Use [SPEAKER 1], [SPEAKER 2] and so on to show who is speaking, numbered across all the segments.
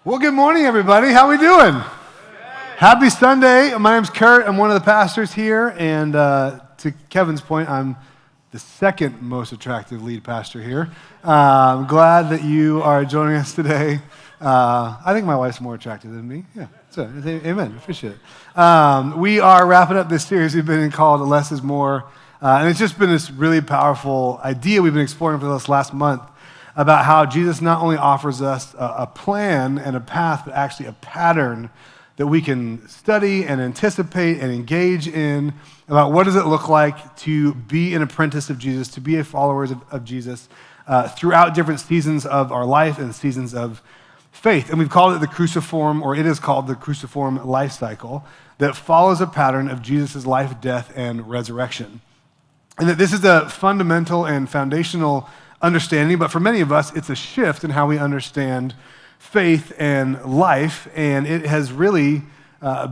[SPEAKER 1] Well, good morning, everybody. How we doing? Happy Sunday. My name's Kurt. I'm one of the pastors here, and to Kevin's point, I'm the second most attractive lead pastor here. I'm glad that you are joining us today. I think my wife's more attractive than me. Yeah, so amen. Appreciate it. We are wrapping up this series we've been in called Less is More, and it's just been this really powerful idea we've been exploring for this last month about how Jesus not only offers us a plan and a path, but actually a pattern that we can study and anticipate and engage in about what does it look like to be an apprentice of Jesus, to be a follower of Jesus throughout different seasons of our life and seasons of faith. And we've called it the cruciform, or it is called the cruciform life cycle, that follows a pattern of Jesus' life, death, and resurrection. And that this is a fundamental and foundational understanding, but for many of us, it's a shift in how we understand faith and life, and it has really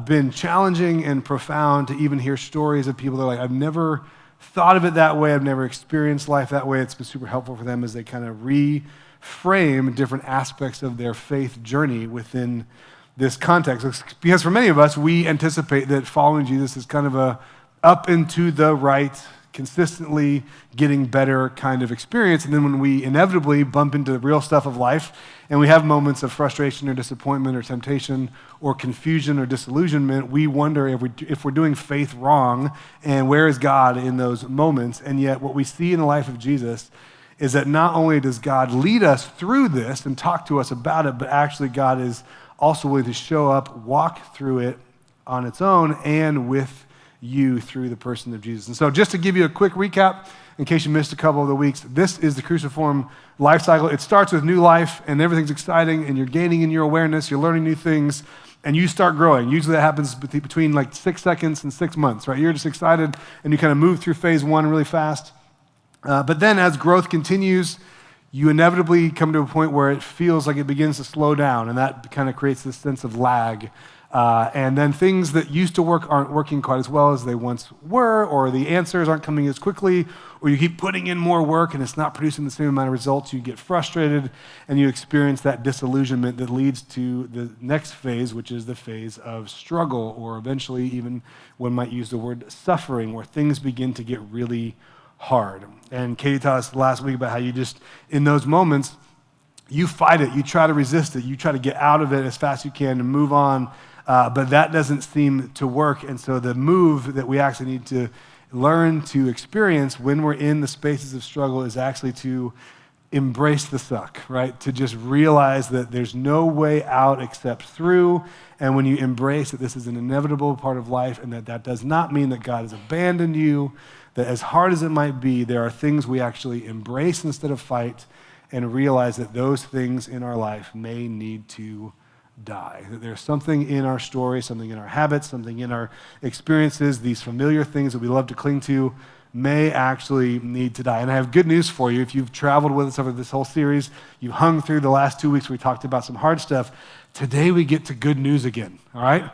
[SPEAKER 1] been challenging and profound to even hear stories of people that are like, I've never thought of it that way, I've never experienced life that way. It's been super helpful for them as they kind of reframe different aspects of their faith journey within this context. Because for many of us, we anticipate that following Jesus is kind of a up and to the right, consistently getting better kind of experience. And then when we inevitably bump into the real stuff of life and we have moments of frustration or disappointment or temptation or confusion or disillusionment, we wonder if we're doing faith wrong and where is God in those moments. And yet what we see in the life of Jesus is that not only does God lead us through this and talk to us about it, but actually God is also willing to show up, walk through it on its own and with you through the person of Jesus. And so just to give you a quick recap, in case you missed a couple of the weeks, this is the cruciform life cycle. It starts with new life and everything's exciting and you're gaining in your awareness, you're learning new things, and you start growing. Usually that happens between like 6 seconds and 6 months, right? You're just excited and you kind of move through phase one really fast. But then as growth continues, you inevitably come to a point where it feels like it begins to slow down, and that kind of creates this sense of lag. And then things that used to work aren't working quite as well as they once were, or the answers aren't coming as quickly, or you keep putting in more work and it's not producing the same amount of results. You get frustrated and you experience that disillusionment that leads to the next phase, which is the phase of struggle, or eventually even one might use the word suffering, where things begin to get really hard. And Katie taught us last week about how you just, in those moments, you fight it, you try to resist it, you try to get out of it as fast as you can and move on. But that doesn't seem to work. And so the move that we actually need to learn to experience when we're in the spaces of struggle is actually to embrace the suck, right? To just realize that there's no way out except through. And when you embrace that this is an inevitable part of life and that does not mean that God has abandoned you, that as hard as it might be, there are things we actually embrace instead of fight, and realize that those things in our life may need to die. That there's something in our story, something in our habits, something in our experiences, these familiar things that we love to cling to may actually need to die. And I have good news for you. If you've traveled with us over this whole series, you've hung through the last 2 weeks, we talked about some hard stuff. Today we get to good news again, all right?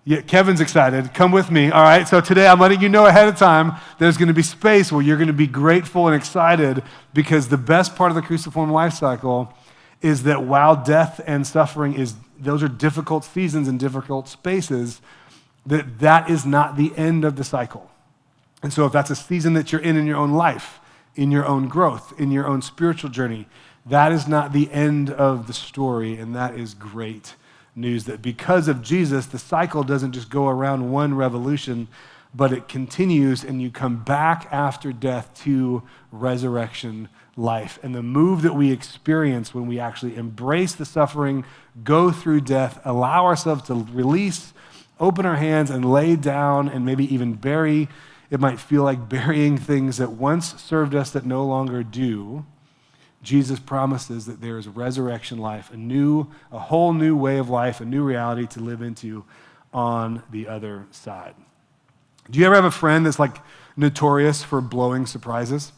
[SPEAKER 1] Yeah, Kevin's excited. Come with me, all right? So today I'm letting you know ahead of time there's going to be space where you're going to be grateful and excited, because the best part of the cruciform life cycle is that while death and suffering those are difficult seasons and difficult spaces, that is not the end of the cycle. And so if that's a season that you're in your own life, in your own growth, in your own spiritual journey, that is not the end of the story, and that is great news, that because of Jesus, the cycle doesn't just go around one revolution, but it continues, and you come back after death to resurrection life. And the move that we experience when we actually embrace the suffering, go through death, allow ourselves to release, open our hands and lay down and maybe even bury, it might feel like burying things that once served us that no longer do. Jesus promises that there is resurrection life, a whole new way of life, a new reality to live into on the other side. Do you ever have a friend that's like notorious for blowing surprises?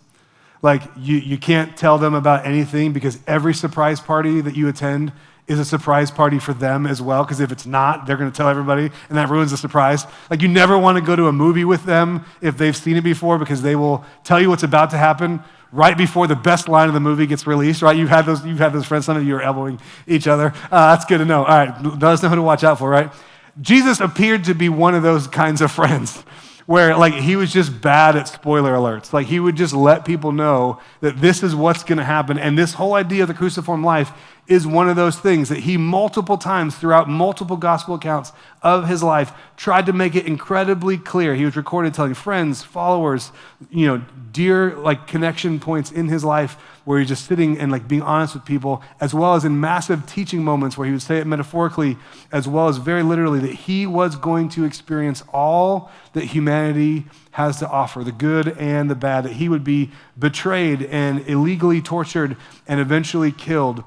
[SPEAKER 1] Like you can't tell them about anything because every surprise party that you attend is a surprise party for them as well, because if it's not, they're going to tell everybody, and that ruins the surprise. Like you never want to go to a movie with them if they've seen it before, because they will tell you what's about to happen right before the best line of the movie gets released, right? You've had those friends, some of you are elbowing each other. That's good to know. All right, let us know who to watch out for, right? Jesus appeared to be one of those kinds of friends where like he was just bad at spoiler alerts. Like he would just let people know that this is what's going to happen. And this whole idea of the cruciform life is one of those things that he multiple times throughout multiple gospel accounts of his life tried to make it incredibly clear. He was recorded telling friends, followers, dear like connection points in his life where he's just sitting and like being honest with people, as well as in massive teaching moments where he would say it metaphorically, as well as very literally, that he was going to experience all that humanity has to offer, the good and the bad, that he would be betrayed and illegally tortured and eventually killed.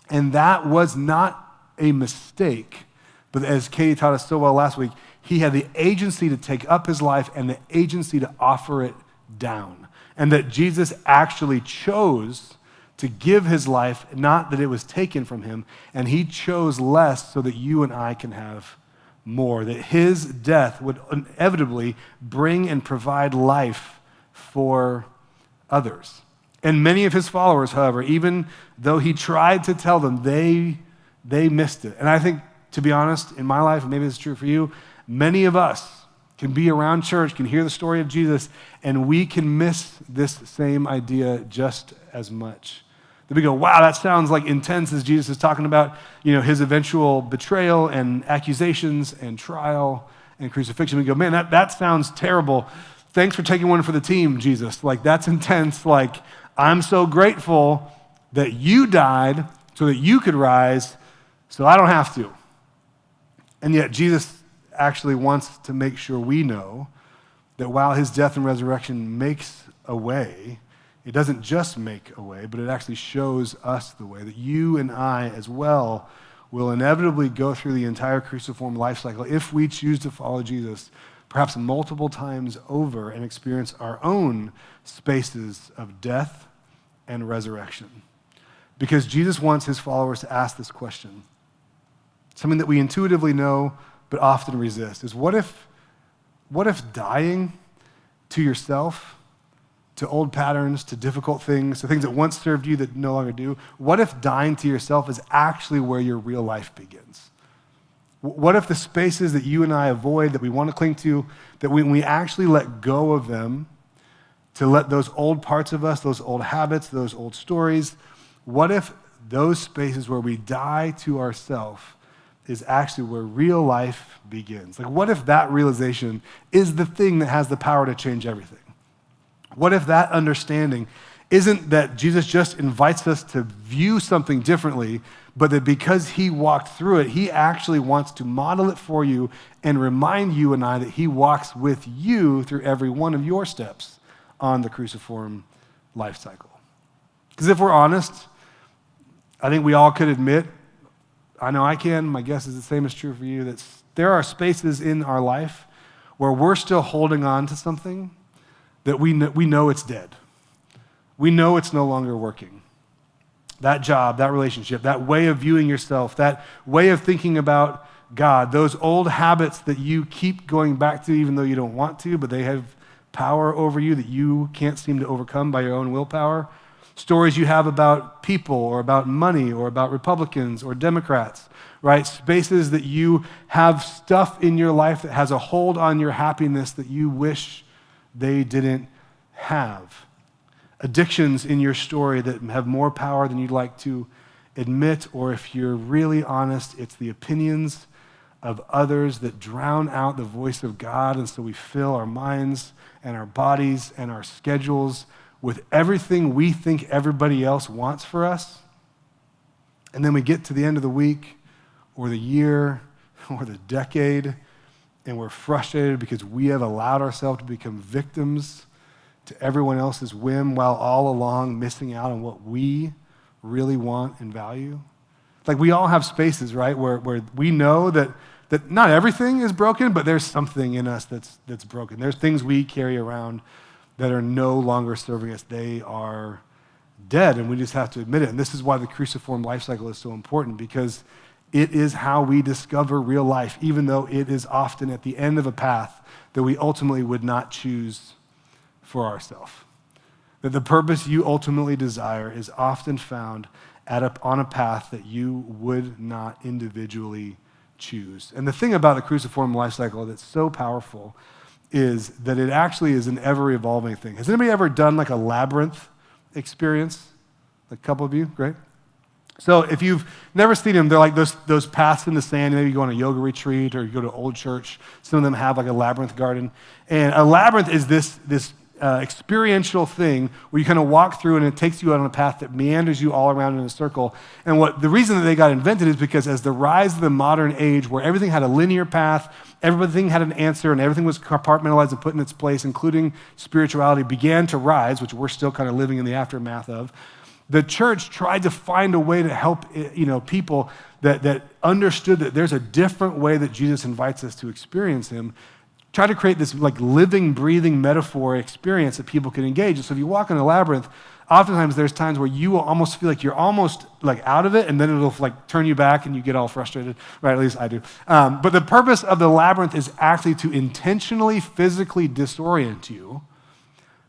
[SPEAKER 1] And that was not a mistake, but as Katie taught us so well last week, he had the agency to take up his life and the agency to offer it down. And that Jesus actually chose to give his life, not that it was taken from him, and he chose less so that you and I can have more, that his death would inevitably bring and provide life for others. And many of his followers, however, even though he tried to tell them, they missed it. And I think, to be honest, in my life, and maybe it's true for you, many of us can be around church, can hear the story of Jesus, and we can miss this same idea just as much. That we go, wow, that sounds like intense as Jesus is talking about, his eventual betrayal and accusations and trial and crucifixion. We go, man, that sounds terrible. Thanks for taking one for the team, Jesus. Like, that's intense. Like, I'm so grateful that you died so that you could rise, so I don't have to. And yet Jesus actually wants to make sure we know that while his death and resurrection makes a way, it doesn't just make a way, but it actually shows us the way, that you and I as well will inevitably go through the entire cruciform life cycle if we choose to follow Jesus, perhaps multiple times over, and experience our own spaces of death and resurrection. Because Jesus wants his followers to ask this question, something that we intuitively know but often resist, is what if dying to yourself, to old patterns, to difficult things, to things that once served you that no longer do, what if dying to yourself is actually where your real life begins? What if the spaces that you and I avoid, that we want to cling to, that when we actually let go of them, to let those old parts of us, those old habits, those old stories, what if those spaces where we die to ourselves is actually where real life begins? Like, what if that realization is the thing that has the power to change everything? What if that understanding isn't that Jesus just invites us to view something differently, but that because he walked through it, he actually wants to model it for you and remind you and I that he walks with you through every one of your steps on the cruciform life cycle? Because if we're honest, I think we all could admit, I know I can, my guess is the same is true for you, that there are spaces in our life where we're still holding on to something that we know it's dead. We know it's no longer working. That job, that relationship, that way of viewing yourself, that way of thinking about God, those old habits that you keep going back to even though you don't want to, but they have power over you that you can't seem to overcome by your own willpower. Stories you have about people or about money or about Republicans or Democrats, right? Spaces that you have stuff in your life that has a hold on your happiness that you wish they didn't have. Addictions in your story that have more power than you'd like to admit, or if you're really honest, it's the opinions of others that drown out the voice of God, and so we fill our minds and our bodies and our schedules with everything we think everybody else wants for us. And then we get to the end of the week or the year or the decade, and we're frustrated because we have allowed ourselves to become victims to everyone else's whim while all along missing out on what we really want and value. Like, we all have spaces, right, where we know that not everything is broken, but there's something in us that's broken. There's things we carry around that are no longer serving us. They are dead, and we just have to admit it. And this is why the cruciform life cycle is so important, because it is how we discover real life, even though it is often at the end of a path that we ultimately would not choose for ourselves. that the purpose you ultimately desire is often found on a path that you would not individually choose. And the thing about the cruciform life cycle that's so powerful is that it actually is an ever-evolving thing. Has anybody ever done like a labyrinth experience? A couple of you? Great. So if you've never seen them, they're like those paths in the sand. Maybe you go on a yoga retreat or you go to old church. Some of them have like a labyrinth garden. And a labyrinth is this experiential thing where you kind of walk through and it takes you out on a path that meanders you all around in a circle. And the reason that they got invented is because as the rise of the modern age where everything had a linear path, everything had an answer, and everything was compartmentalized and put in its place, including spirituality, began to rise, which we're still kind of living in the aftermath of. The church tried to find a way to help people that understood that there's a different way that Jesus invites us to experience him. Try to create this like living, breathing metaphor experience that people can engage. And so if you walk in a labyrinth, oftentimes there's times where you will almost feel like you're almost like out of it, and then it'll like turn you back and you get all frustrated, right? At least I do. But the purpose of the labyrinth is actually to intentionally, physically disorient you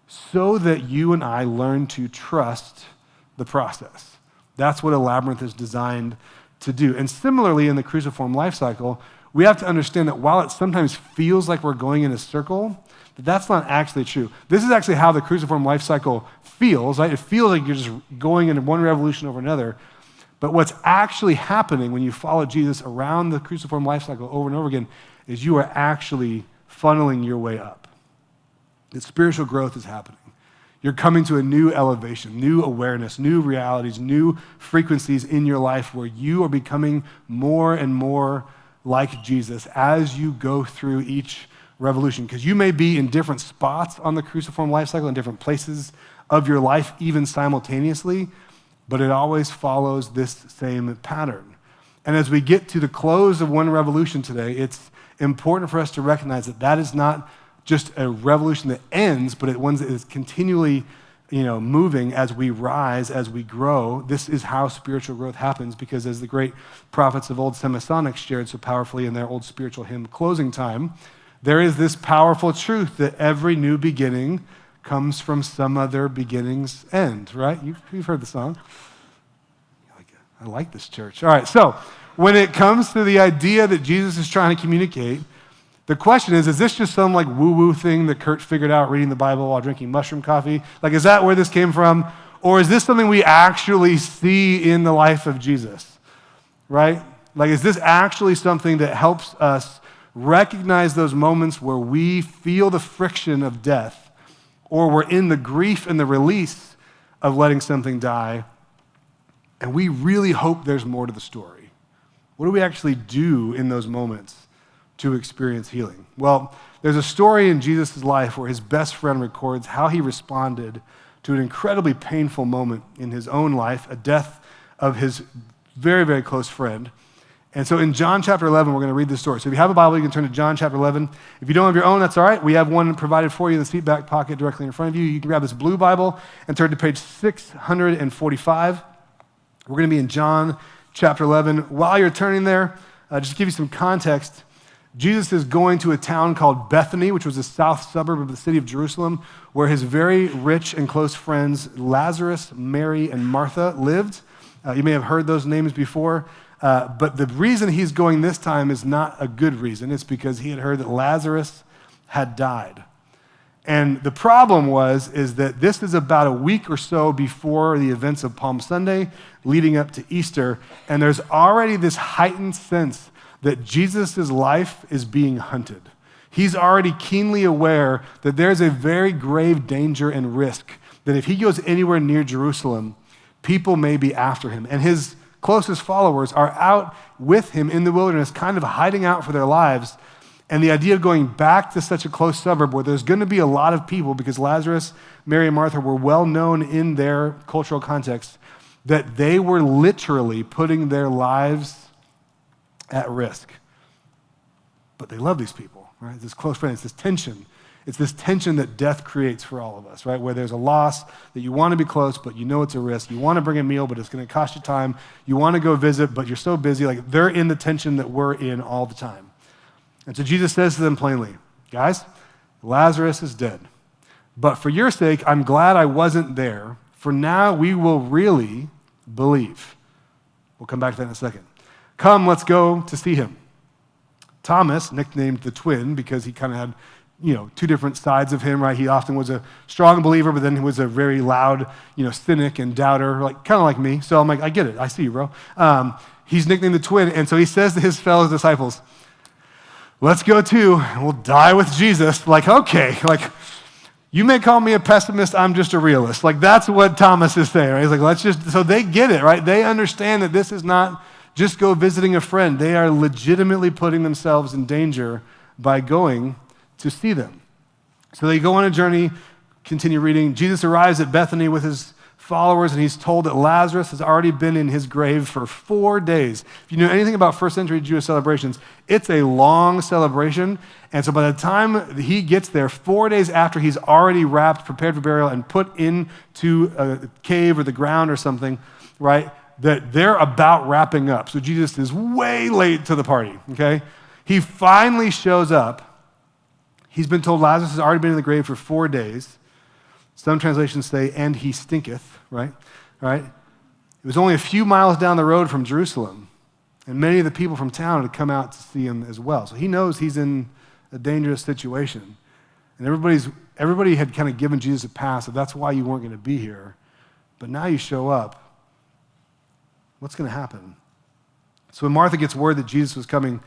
[SPEAKER 1] so that you and I learn to trust the process. That's what a labyrinth is designed to do. And similarly, in the cruciform life cycle, we have to understand that while it sometimes feels like we're going in a circle, that's not actually true. This is actually how the cruciform life cycle feels, right? It feels like you're just going into one revolution over another. But what's actually happening when you follow Jesus around the cruciform life cycle over and over again is you are actually funneling your way up. That spiritual growth is happening. You're coming to a new elevation, new awareness, new realities, new frequencies in your life where you are becoming more and more like Jesus as you go through each revolution. Because you may be in different spots on the cruciform life cycle, in different places of your life, even simultaneously, but it always follows this same pattern. And as we get to the close of one revolution today, it's important for us to recognize that that is not just a revolution that ends, but one that is continually moving as we rise, as we grow. This is how spiritual growth happens, because as the great prophets of old Semisonic shared so powerfully in their old spiritual hymn, Closing Time, there is this powerful truth that every new beginning comes from some other beginning's end, right? You've heard the song. I like this church. All right, so when it comes to the idea that Jesus is trying to communicate, the question is this just some like woo-woo thing that Kurt figured out reading the Bible while drinking mushroom coffee? Like, is that where this came from? Or is this something we actually see in the life of Jesus, right? Like, is this actually something that helps us recognize those moments where we feel the friction of death, or we're in the grief and the release of letting something die, and we really hope there's more to the story? What do we actually do in those moments to experience healing? Well, there's a story in Jesus' life where his best friend records how he responded to an incredibly painful moment in his own life, a death of his very, very close friend. And so in John chapter 11, we're going to read this story. So if you have a Bible, you can turn to John chapter 11. If you don't have your own, that's all right. We have one provided for you in the seat back pocket directly in front of you. You can grab this blue Bible and turn to page 645. We're going to be in John chapter 11. While you're turning there, just to give you some context, Jesus is going to a town called Bethany, which was a south suburb of the city of Jerusalem, where his very rich and close friends Lazarus, Mary, and Martha lived. You may have heard those names before, but the reason he's going this time is not a good reason. It's because he had heard that Lazarus had died. And the problem is that this is about a week or so before the events of Palm Sunday, leading up to Easter, and there's already this heightened sense that Jesus' life is being hunted. He's already keenly aware that there's a very grave danger and risk that if he goes anywhere near Jerusalem, people may be after him. And his closest followers are out with him in the wilderness, kind of hiding out for their lives. And the idea of going back to such a close suburb where there's going to be a lot of people, because Lazarus, Mary, and Martha were well known in their cultural context, that they were literally putting their lives at risk. But they love these people, right? This close friend, it's this tension. It's this tension that death creates for all of us, right? Where there's a loss that you want to be close, but you know it's a risk. You want to bring a meal, but it's going to cost you time. You want to go visit, but you're so busy. Like, they're in the tension that we're in all the time. And so Jesus says to them plainly, guys, Lazarus is dead. But for your sake, I'm glad I wasn't there, for now we will really believe. We'll come back to that in a second. Come, let's go to see him. Thomas, nicknamed the twin because he kind of had, two different sides of him, right? He often was a strong believer, but then he was a very loud, cynic and doubter, kind of like me. So I'm like, I get it. I see you, bro. He's nicknamed the twin, and so he says to his fellow disciples, let's go too, and we'll die with Jesus. Okay, you may call me a pessimist, I'm just a realist. That's what Thomas is saying, right? He's like, so they get it, right? They understand that this is not just go visiting a friend. They are legitimately putting themselves in danger by going to see them. So they go on a journey, continue reading. Jesus arrives at Bethany with his followers, and he's told that Lazarus has already been in his grave for 4 days. If you know anything about first century Jewish celebrations, it's a long celebration. And so by the time he gets there, 4 days after he's already wrapped, prepared for burial, and put into a cave or the ground or something, right, that they're about wrapping up. So Jesus is way late to the party, okay? He finally shows up. He's been told Lazarus has already been in the grave for 4 days. Some translations say, and he stinketh, right? It was only a few miles down the road from Jerusalem, and many of the people from town had come out to see him as well. So he knows he's in a dangerous situation. And everybody had kind of given Jesus a pass, so that's why you weren't going to be here. But now you show up. What's going to happen? So when Martha gets word that Jesus was coming,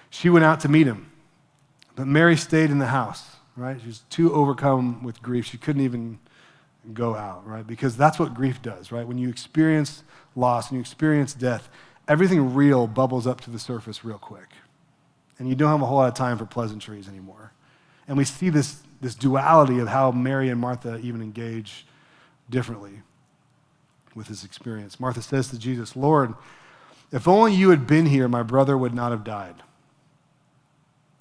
[SPEAKER 1] she went out to meet him. But Mary stayed in the house, right? She was too overcome with grief. She couldn't even go out, right? Because that's what grief does, right? When you experience loss and you experience death, everything real bubbles up to the surface real quick. And you don't have a whole lot of time for pleasantries anymore. And we see this duality of how Mary and Martha even engage differently with this experience. Martha says to Jesus, Lord, if only you had been here, my brother would not have died.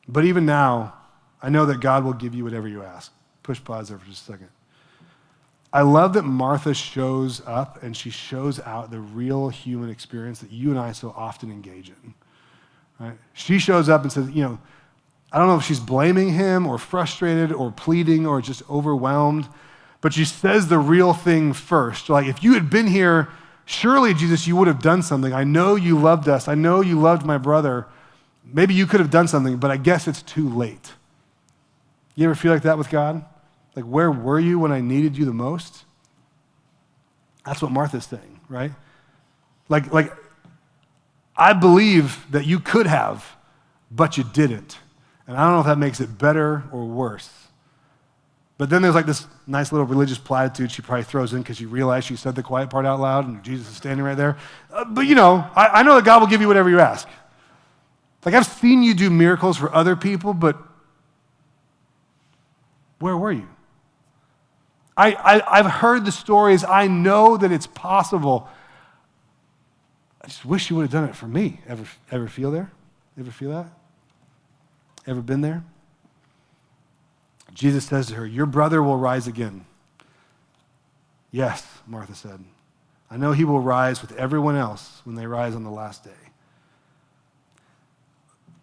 [SPEAKER 1] But even now, I know that God will give you whatever you ask. Push pause there for just a second. I love that Martha shows up and she shows out the real human experience that you and I so often engage in. Right? She shows up and says, I don't know if she's blaming him or frustrated or pleading or just overwhelmed, but she says the real thing first. If you had been here, surely, Jesus, you would have done something. I know you loved us. I know you loved my brother. Maybe you could have done something, but I guess it's too late. You ever feel like that with God? Where were you when I needed you the most? That's what Martha's saying, right? I believe that you could have, but you didn't. And I don't know if that makes it better or worse. But then there's this nice little religious platitude she probably throws in because she realized she said the quiet part out loud and Jesus is standing right there. But I know that God will give you whatever you ask. I've seen you do miracles for other people, but where were you? I've heard the stories. I know that it's possible. I just wish you would have done it for me. Ever feel there? Ever feel that? Ever been there? Jesus says to her, your brother will rise again. Yes, Martha said. I know he will rise with everyone else when they rise on the last day.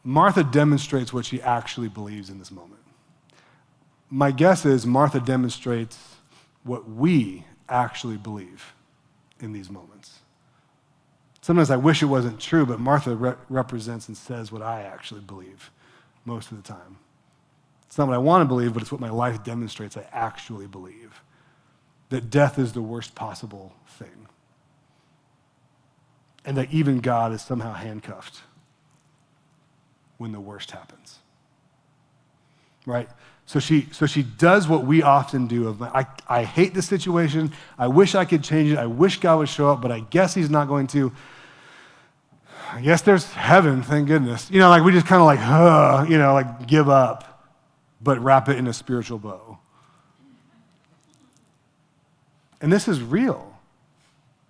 [SPEAKER 1] Martha demonstrates what she actually believes in this moment. My guess is Martha demonstrates what we actually believe in these moments. Sometimes I wish it wasn't true, but Martha represents and says what I actually believe most of the time. It's not what I want to believe, but it's what my life demonstrates I actually believe. That death is the worst possible thing. And that even God is somehow handcuffed when the worst happens. Right? So she does what we often do. I hate the situation. I wish I could change it. I wish God would show up, but I guess he's not going to. I guess there's heaven, thank goodness. We just kind of give up, but wrap it in a spiritual bow. And this is real.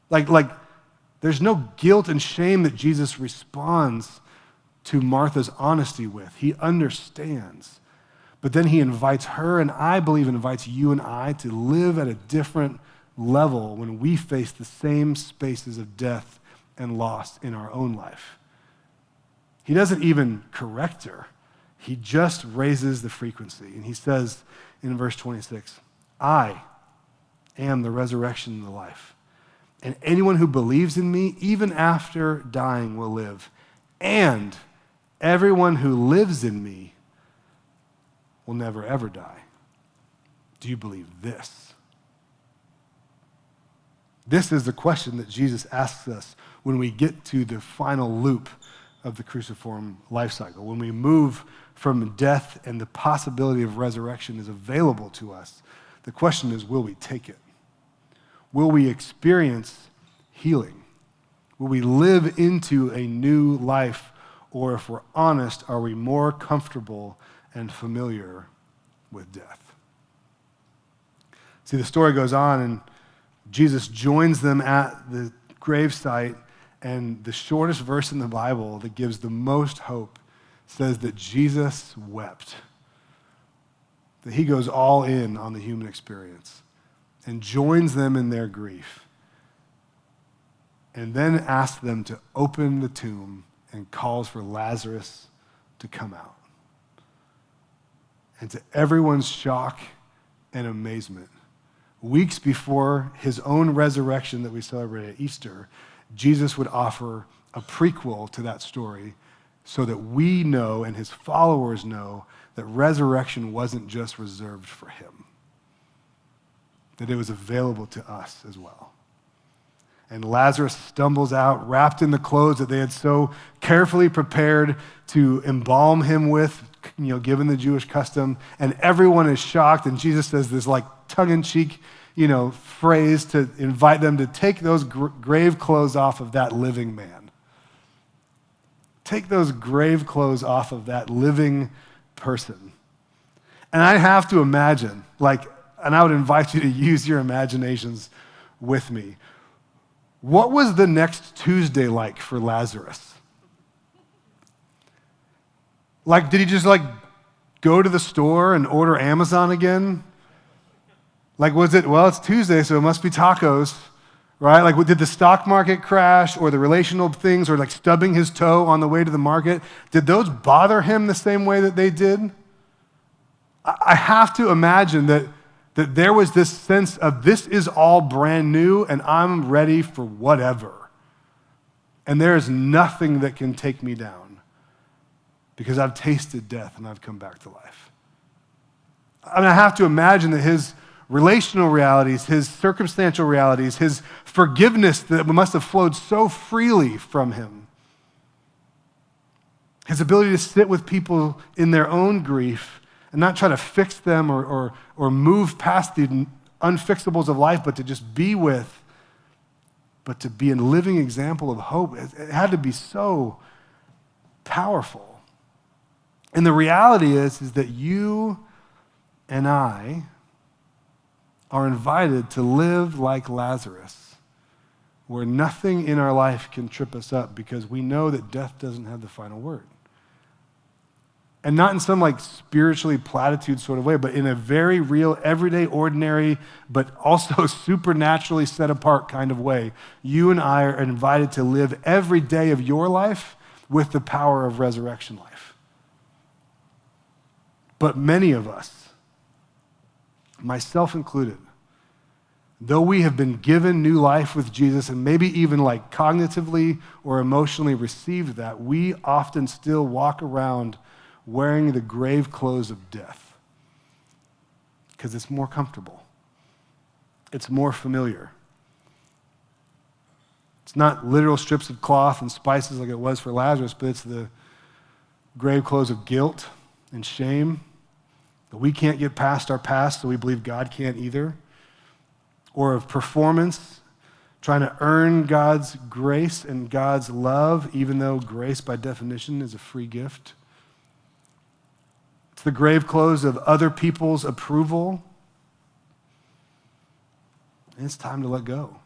[SPEAKER 1] There's no guilt and shame that Jesus responds to Martha's honesty with. He understands. But then he invites her, and I believe invites you and I to live at a different level when we face the same spaces of death and loss in our own life. He doesn't even correct her. He just raises the frequency. And he says in verse 26, I am the resurrection and the life. And anyone who believes in me, even after dying, will live. And everyone who lives in me will never, ever die. Do you believe this? This is the question that Jesus asks us when we get to the final loop of the cruciform life cycle. When we move from death and the possibility of resurrection is available to us, the question is, will we take it? Will we experience healing? Will we live into a new life? Or if we're honest, are we more comfortable and familiar with death? See, the story goes on, and Jesus joins them at the gravesite, and the shortest verse in the Bible that gives the most hope says that Jesus wept. That he goes all in on the human experience and joins them in their grief, and then asks them to open the tomb and calls for Lazarus to come out. And to everyone's shock and amazement, weeks before his own resurrection that we celebrate at Easter, Jesus would offer a prequel to that story so that we know and his followers know that resurrection wasn't just reserved for him, that it was available to us as well. And Lazarus stumbles out, wrapped in the clothes that they had so carefully prepared to embalm him with, given the Jewish custom, and everyone is shocked, and Jesus says this tongue-in-cheek, phrase to invite them to take those grave clothes off of that living man. Take those grave clothes off of that living person. And I have to imagine, and I would invite you to use your imaginations with me. What was the next Tuesday like for Lazarus? Did he just go to the store and order Amazon again? Was it, it's Tuesday, so it must be tacos, right? Did the stock market crash or the relational things or stubbing his toe on the way to the market, did those bother him the same way that they did? I have to imagine that there was this sense of this is all brand new and I'm ready for whatever. And there is nothing that can take me down because I've tasted death and I've come back to life. I have to imagine that his relational realities, his circumstantial realities, his forgiveness that must have flowed so freely from him, his ability to sit with people in their own grief and not try to fix them or move past the unfixables of life, but to just be with, but to be a living example of hope. It had to be so powerful. And the reality is that you and I are invited to live like Lazarus, where nothing in our life can trip us up because we know that death doesn't have the final word. And not in some spiritually platitude sort of way, but in a very real, everyday, ordinary, but also supernaturally set apart kind of way. You and I are invited to live every day of your life with the power of resurrection life. But many of us, myself included, though we have been given new life with Jesus and maybe even cognitively or emotionally received that, we often still walk around wearing the grave clothes of death because it's more comfortable. It's more familiar. It's not literal strips of cloth and spices like it was for Lazarus, but it's the grave clothes of guilt and shame that we can't get past our past, so we believe God can't either, or of performance, trying to earn God's grace and God's love, even though grace by definition is a free gift. It's the grave clothes of other people's approval. And it's time to let go.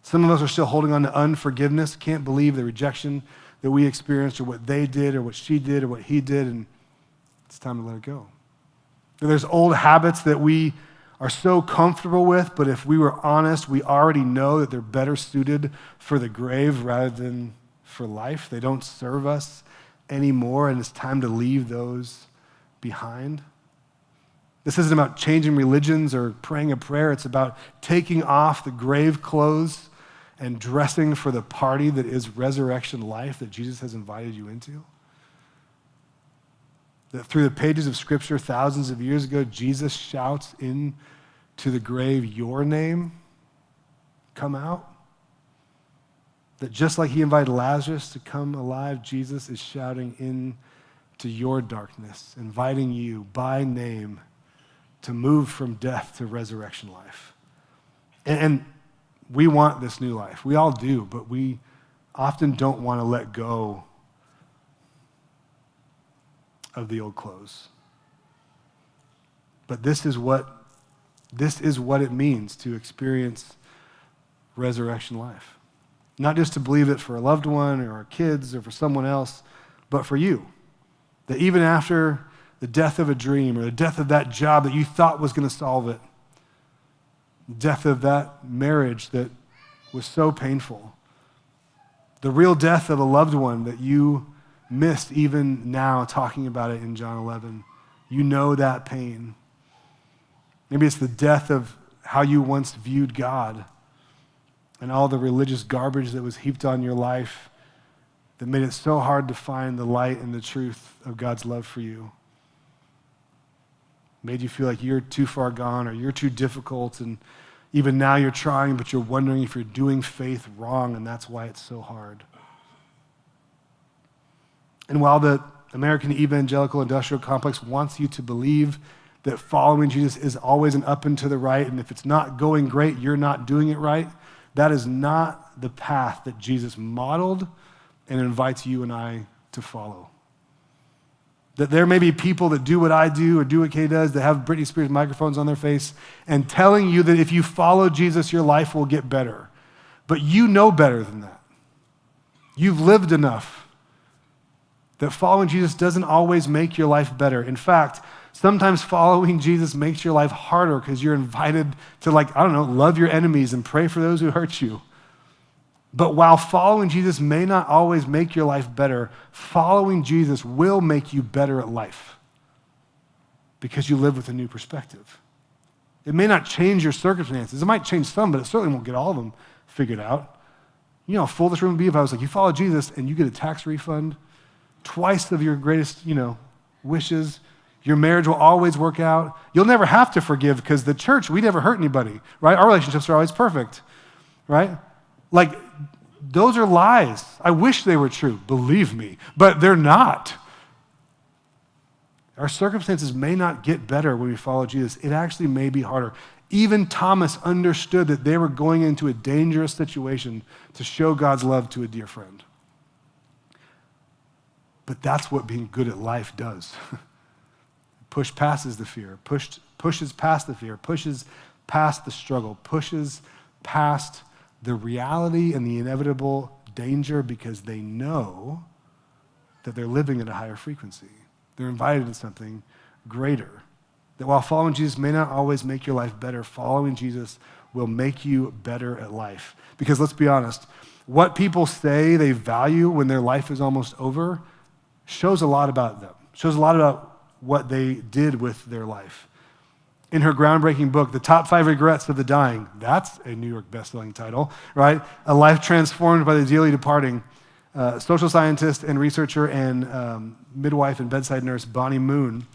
[SPEAKER 1] Some of us are still holding on to unforgiveness, can't believe the rejection that we experienced or what they did or what she did or what he did, and it's time to let it go. There's old habits that we are so comfortable with, but if we were honest, we already know that they're better suited for the grave rather than for life. They don't serve us anymore, and it's time to leave those behind. This isn't about changing religions or praying a prayer. It's about taking off the grave clothes and dressing for the party that is resurrection life that Jesus has invited you into. That through the pages of Scripture thousands of years ago, Jesus shouts into the grave, your name, come out. That just like he invited Lazarus to come alive, Jesus is shouting into your darkness, inviting you by name to move from death to resurrection life. And we want this new life. We all do, but we often don't want to let go of the old clothes. But this is what it means to experience resurrection life. Not just to believe it for a loved one or our kids or for someone else, but for you. That even after the death of a dream or the death of that job that you thought was going to solve it, the death of that marriage that was so painful, the real death of a loved one that you missed even now talking about it in John 11, you know that pain. Maybe it's the death of how you once viewed God and all the religious garbage that was heaped on your life that made it so hard to find the light and the truth of God's love for you. Made you feel like you're too far gone or you're too difficult, and even now you're trying, but you're wondering if you're doing faith wrong, and that's why it's so hard. And while the American evangelical industrial complex wants you to believe that following Jesus is always an up and to the right, and if it's not going great, you're not doing it right, that is not the path that Jesus modeled and invites you and I to follow. That there may be people that do what I do or do what Kay does, that have Britney Spears microphones on their face and telling you that if you follow Jesus, your life will get better. But you know better than that. You've lived enough that following Jesus doesn't always make your life better. In fact, sometimes following Jesus makes your life harder because you're invited to, love your enemies and pray for those who hurt you. But while following Jesus may not always make your life better, following Jesus will make you better at life because you live with a new perspective. It may not change your circumstances. It might change some, but it certainly won't get all of them figured out. You know how full this room would be if I was like, you follow Jesus and you get a tax refund, twice of your greatest, wishes. Your marriage will always work out. You'll never have to forgive because the church, we never hurt anybody, right? Our relationships are always perfect, right? Those are lies. I wish they were true, believe me, but they're not. Our circumstances may not get better when we follow Jesus. It actually may be harder. Even Thomas understood that they were going into a dangerous situation to show God's love to a dear friend. But that's what being good at life does. Pushes past the fear, pushes past the fear, pushes past the struggle, pushes past the reality and the inevitable danger because they know that they're living at a higher frequency. They're invited to something greater. That while following Jesus may not always make your life better, following Jesus will make you better at life. Because let's be honest, what people say they value when their life is almost over shows a lot about them, shows a lot about what they did with their life. In her groundbreaking book, The Top 5 Regrets of the Dying, that's a New York bestselling title, right? A Life Transformed by the Dearly Departing, social scientist and researcher and midwife and bedside nurse Bonnie Moon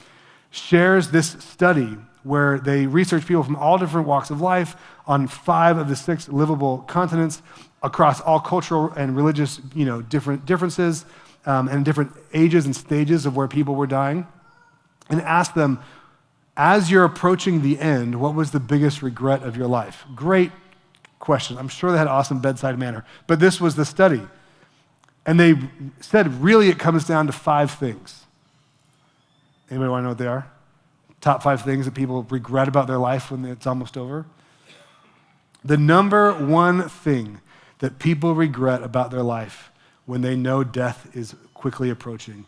[SPEAKER 1] shares this study where they research people from all different walks of life on 5 of the 6 livable continents across all cultural and religious, differences and different ages and stages of where people were dying, and asked them, as you're approaching the end, what was the biggest regret of your life? Great question. I'm sure they had awesome bedside manner, but this was the study. And they said, really, it comes down to 5 things. Anybody want to know what they are? Top 5 things that people regret about their life when it's almost over? The number one thing that people regret about their life when they know death is quickly approaching,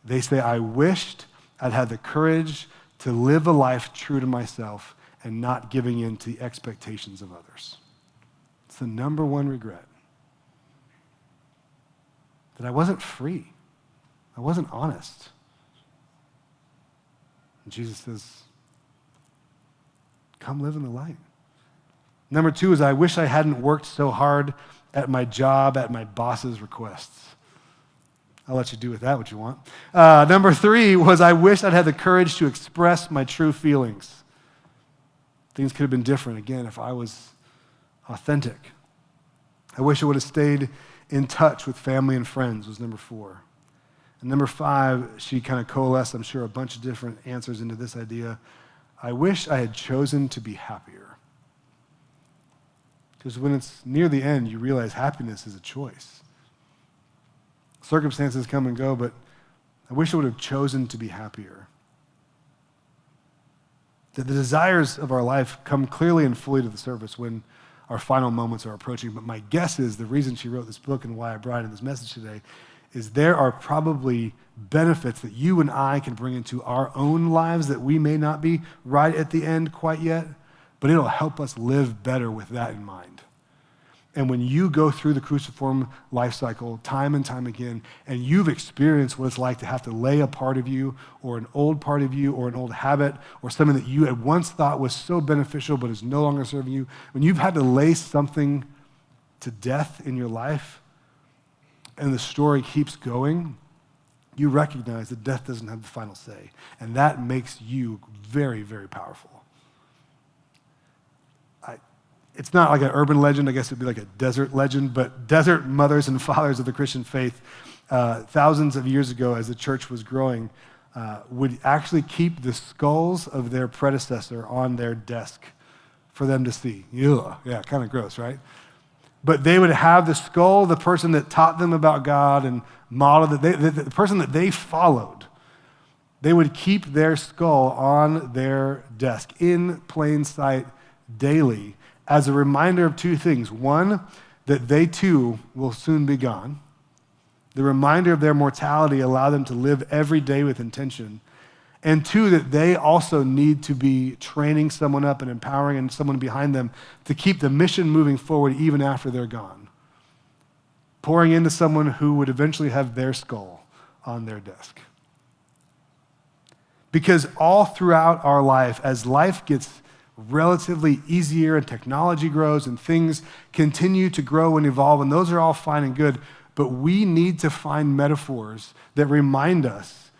[SPEAKER 1] they say, I wished I'd had the courage to live a life true to myself and not giving in to the expectations of others. It's the number one regret. That I wasn't free. I wasn't honest. And Jesus says, come live in the light. Number 2 is I wish I hadn't worked so hard at my job at my boss's requests. I'll let you do with that what you want. Number 3 was I wish I'd had the courage to express my true feelings. Things could have been different, again, if I was authentic. I wish I would have stayed in touch with family and friends was number 4. And number 5, she kind of coalesced, I'm sure, a bunch of different answers into this idea. I wish I had chosen to be happier. Because when it's near the end, you realize happiness is a choice. Circumstances come and go, but I wish I would have chosen to be happier. That the desires of our life come clearly and fully to the surface when our final moments are approaching. But my guess is the reason she wrote this book and why I brought in this message today is there are probably benefits that you and I can bring into our own lives that we may not be right at the end quite yet, but it'll help us live better with that in mind. And when you go through the cruciform life cycle time and time again, and you've experienced what it's like to have to lay a part of you, or an old part of you, or an old habit, or something that you had once thought was so beneficial but is no longer serving you, when you've had to lay something to death in your life, and the story keeps going, you recognize that death doesn't have the final say. And that makes you very, very powerful. It's not like an urban legend, I guess it'd be like a desert legend, but desert mothers and fathers of the Christian faith, thousands of years ago as the church was growing, would actually keep the skulls of their predecessor on their desk for them to see. Ugh. Yeah, kind of gross, right? But they would have the skull, the person that taught them about God and modeled, the person that they followed, they would keep their skull on their desk in plain sight daily as a reminder of 2 things. 1, that they too will soon be gone. The reminder of their mortality allowed them to live every day with intention. And 2, that they also need to be training someone up and empowering and someone behind them to keep the mission moving forward even after they're gone. Pouring into someone who would eventually have their skull on their desk. Because all throughout our life, as life gets relatively easier and technology grows and things continue to grow and evolve, and those are all fine and good, but we need to find metaphors that remind us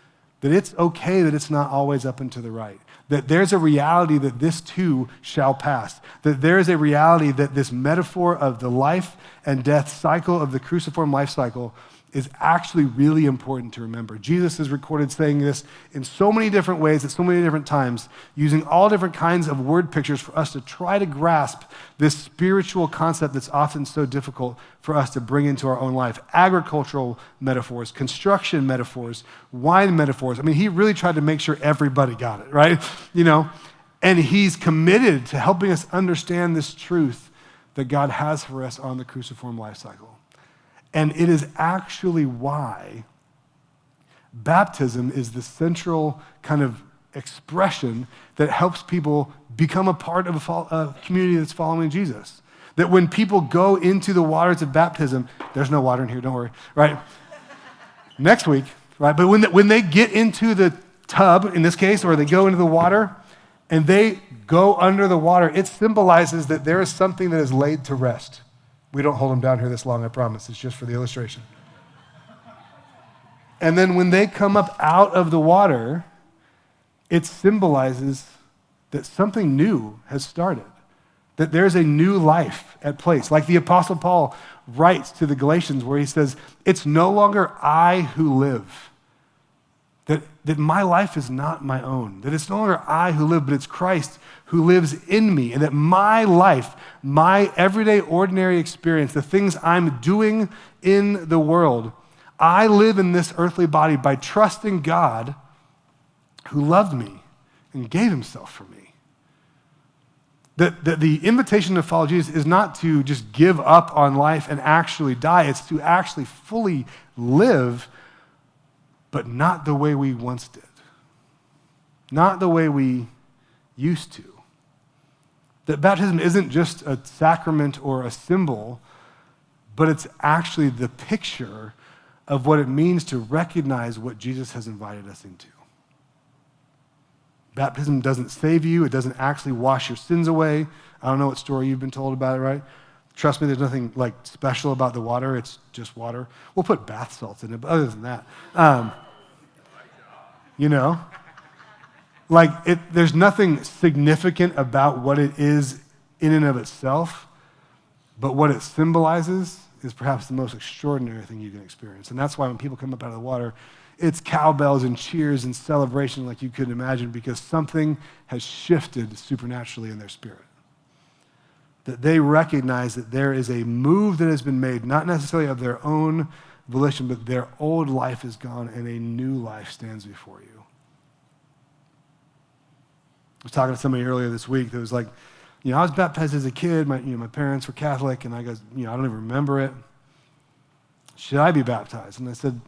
[SPEAKER 1] that it's okay that it's not always up and to the right, that there's a reality that this too shall pass, that there is a reality that this metaphor of the life and death cycle of the cruciform life cycle is actually really important to remember. Jesus is recorded saying this in so many different ways at so many different times, using all different kinds of word pictures for us to try to grasp this spiritual concept that's often so difficult for us to bring into our own life. Agricultural metaphors, construction metaphors, wine metaphors. I mean, he really tried to make sure everybody got it, right? And he's committed to helping us understand this truth that God has for us on the cruciform life cycle. And it is actually why baptism is the central kind of expression that helps people become a part of a community that's following Jesus. That when people go into the waters of baptism, there's no water in here, don't worry, right? Next week, right? But when they get into the tub, in this case, or they go into the water, and they go under the water, it symbolizes that there is something that is laid to rest. We don't hold them down here this long, I promise. It's just for the illustration. And then when they come up out of the water, it symbolizes that something new has started, that there's a new life at place. Like the Apostle Paul writes to the Galatians where he says, it's no longer I who live, that my life is not my own, that it's no longer I who live, but it's Christ who lives in me, and that my life, my everyday ordinary experience, the things I'm doing in the world, I live in this earthly body by trusting God who loved me and gave himself for me. That the invitation to follow Jesus is not to just give up on life and actually die, it's to actually fully live, but not the way we once did. Not the way we used to. That baptism isn't just a sacrament or a symbol, but it's actually the picture of what it means to recognize what Jesus has invited us into. Baptism doesn't save you. It doesn't actually wash your sins away. I don't know what story you've been told about it, right? Trust me, there's nothing like special about the water. It's just water. We'll put bath salts in it, but other than that, you know, there's nothing significant about what it is in and of itself, but what it symbolizes is perhaps the most extraordinary thing you can experience. And that's why when people come up out of the water, it's cowbells and cheers and celebration like you couldn't imagine, because something has shifted supernaturally in their spirit. That they recognize that there is a move that has been made, not necessarily of their own volition, but their old life is gone and a new life stands before you. I was talking to somebody earlier this week that was like, I was baptized as a kid. My parents were Catholic, and I go, I don't even remember it. Should I be baptized? And I said,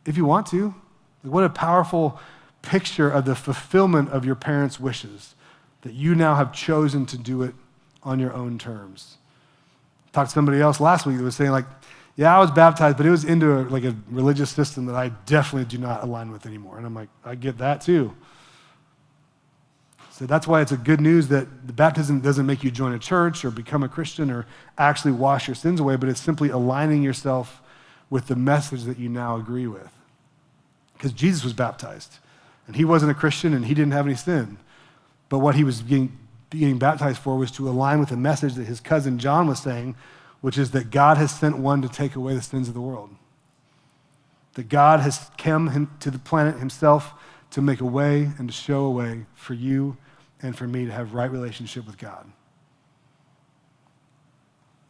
[SPEAKER 1] if you want to. What a powerful picture of the fulfillment of your parents' wishes, that you now have chosen to do it on your own terms. I talked to somebody else last week that was saying, I was baptized, but it was into a religious system that I definitely do not align with anymore. And I'm like, I get that too. So that's why it's a good news that the baptism doesn't make you join a church or become a Christian or actually wash your sins away, but it's simply aligning yourself with the message that you now agree with. Because Jesus was baptized, and he wasn't a Christian, and he didn't have any sin. But what he was being baptized for was to align with the message that his cousin John was saying, which is that God has sent one to take away the sins of the world. That God has come to the planet himself to make a way and to show a way for you and for me to have right relationship with God.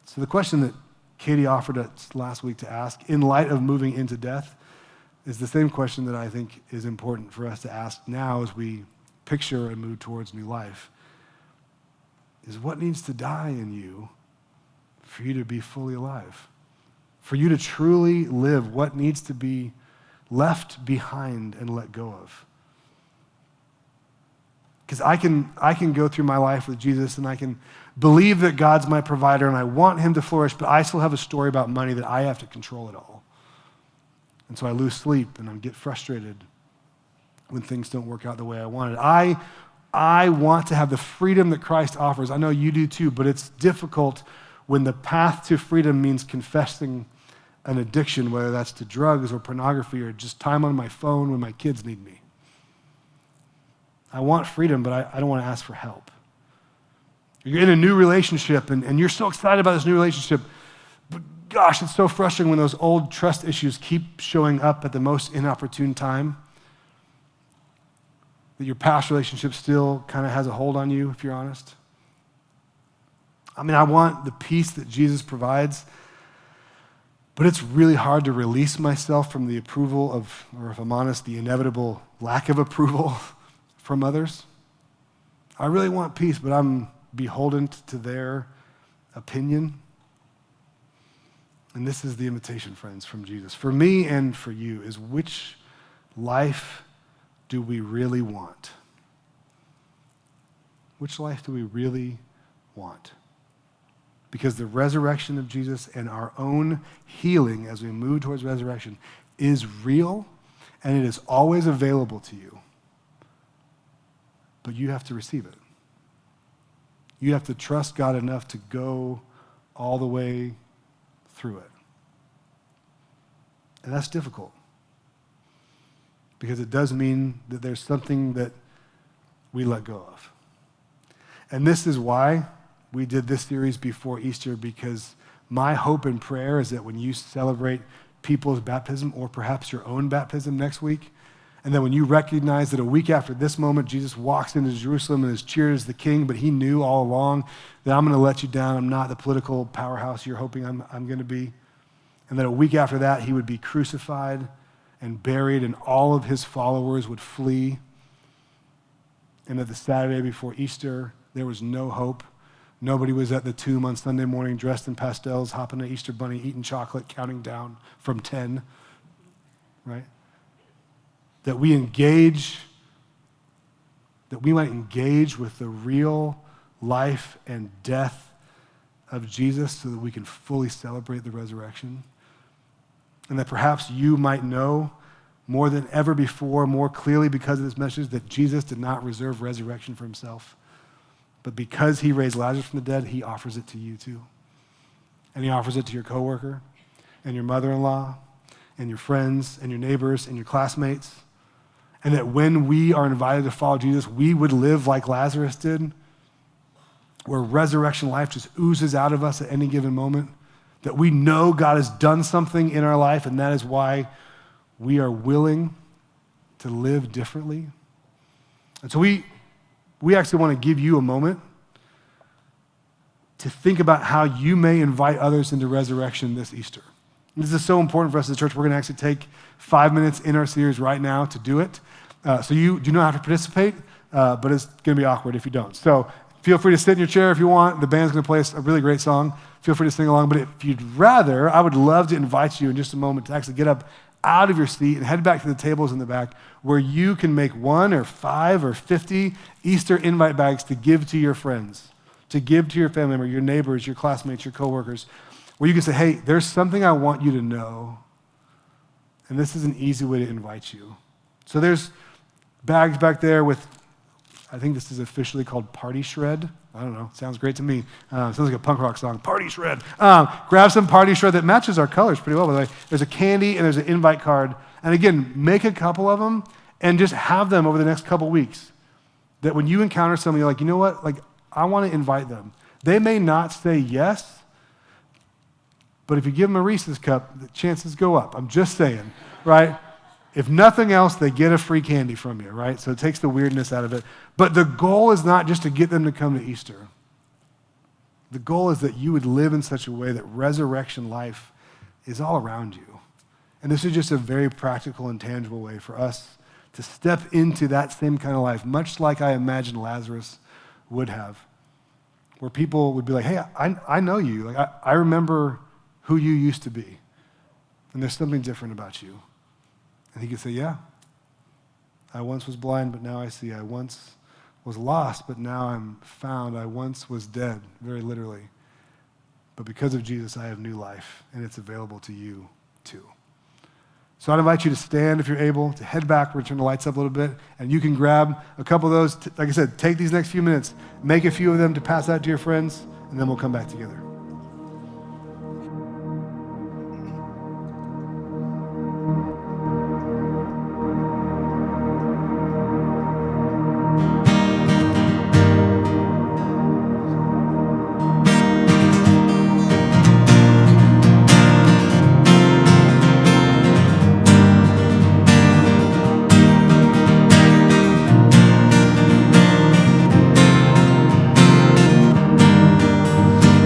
[SPEAKER 1] So the question that Katie offered us last week to ask, in light of moving into death, is the same question that I think is important for us to ask now as we picture and move towards new life. Is what needs to die in you for you to be fully alive? For you to truly live, what needs to be left behind and let go of? Because I can go through my life with Jesus and I can believe that God's my provider and I want him to flourish, but I still have a story about money that I have to control it all. And so I lose sleep and I get frustrated when things don't work out the way I wanted. I want to have the freedom that Christ offers. I know you do too, but it's difficult when the path to freedom means confessing an addiction, whether that's to drugs or pornography or just time on my phone when my kids need me. I want freedom, but I don't want to ask for help. You're in a new relationship, and you're so excited about this new relationship, but gosh, it's so frustrating when those old trust issues keep showing up at the most inopportune time, that your past relationship still kind of has a hold on you, if you're honest. I want the peace that Jesus provides, but it's really hard to release myself from the approval of, or if I'm honest, the inevitable lack of approval from others. I really want peace, but I'm beholden to their opinion. And this is the invitation, friends, from Jesus. For me and for you is, which life do we really want? Which life do we really want? Because the resurrection of Jesus and our own healing as we move towards resurrection is real, and it is always available to you. But you have to receive it. You have to trust God enough to go all the way through it. And that's difficult, because it does mean that there's something that we let go of. And this is why we did this series before Easter, because my hope and prayer is that when you celebrate people's baptism, or perhaps your own baptism next week, and then when you recognize that a week after this moment, Jesus walks into Jerusalem and is cheered as the king, but he knew all along that I'm going to let you down. I'm not the political powerhouse you're hoping I'm going to be. And that a week after that, he would be crucified and buried, and all of his followers would flee. And that the Saturday before Easter, there was no hope. Nobody was at the tomb on Sunday morning dressed in pastels, hopping an Easter bunny, eating chocolate, counting down from 10, right? That we might engage with the real life and death of Jesus so that we can fully celebrate the resurrection. And that perhaps you might know more than ever before, more clearly because of this message, that Jesus did not reserve resurrection for himself. But because he raised Lazarus from the dead, he offers it to you too. And he offers it to your coworker and your mother-in-law and your friends and your neighbors and your classmates. And that when we are invited to follow Jesus, we would live like Lazarus did, where resurrection life just oozes out of us at any given moment, that we know God has done something in our life, and that is why we are willing to live differently. And so we actually want to give you a moment to think about how you may invite others into resurrection this Easter. And this is so important for us as a church. We're going to actually take 5 minutes in our series right now to do it. So you do not have to participate, but it's going to be awkward if you don't. So feel free to sit in your chair if you want. The band's going to play a really great song. Feel free to sing along. But if you'd rather, I would love to invite you in just a moment to actually get up out of your seat and head back to the tables in the back where you can make 1 or 5 or 50 Easter invite bags to give to your friends, to give to your family member, your neighbors, your classmates, your coworkers, where you can say, hey, there's something I want you to know, and this is an easy way to invite you. So there's bags back there with, I think this is officially called Party Shred. I don't know. Sounds great to me. Sounds like a punk rock song. Party Shred. Grab some Party Shred that matches our colors pretty well, by the way. There's a candy and there's an invite card. And again, make a couple of them and just have them over the next couple weeks. That when you encounter somebody, you're like, you know what? Like, I want to invite them. They may not say yes, but if you give them a Reese's cup, the chances go up. I'm just saying, right? If nothing else, they get a free candy from you, right? So it takes the weirdness out of it. But the goal is not just to get them to come to Easter. The goal is that you would live in such a way that resurrection life is all around you. And this is just a very practical and tangible way for us to step into that same kind of life, much like I imagine Lazarus would have, where people would be like, hey, I know you. Like, I remember who you used to be. And there's something different about you. And he could say, yeah, I once was blind, but now I see. I once was lost, but now I'm found. I once was dead, very literally. But because of Jesus, I have new life, and it's available to you too. So I'd invite you to stand if you're able, to head back, we're going to turn the lights up a little bit, and you can grab a couple of those. Like I said, take these next few minutes, make a few of them to pass out to your friends, and then we'll come back together.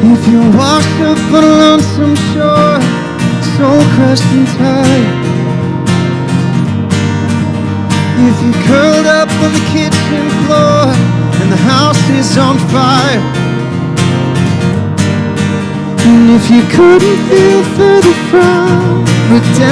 [SPEAKER 2] If you're washed up on a lonesome shore, soul crushed and tired. If you're curled up on the kitchen floor and the house is on fire, and if you couldn't feel further from redemption,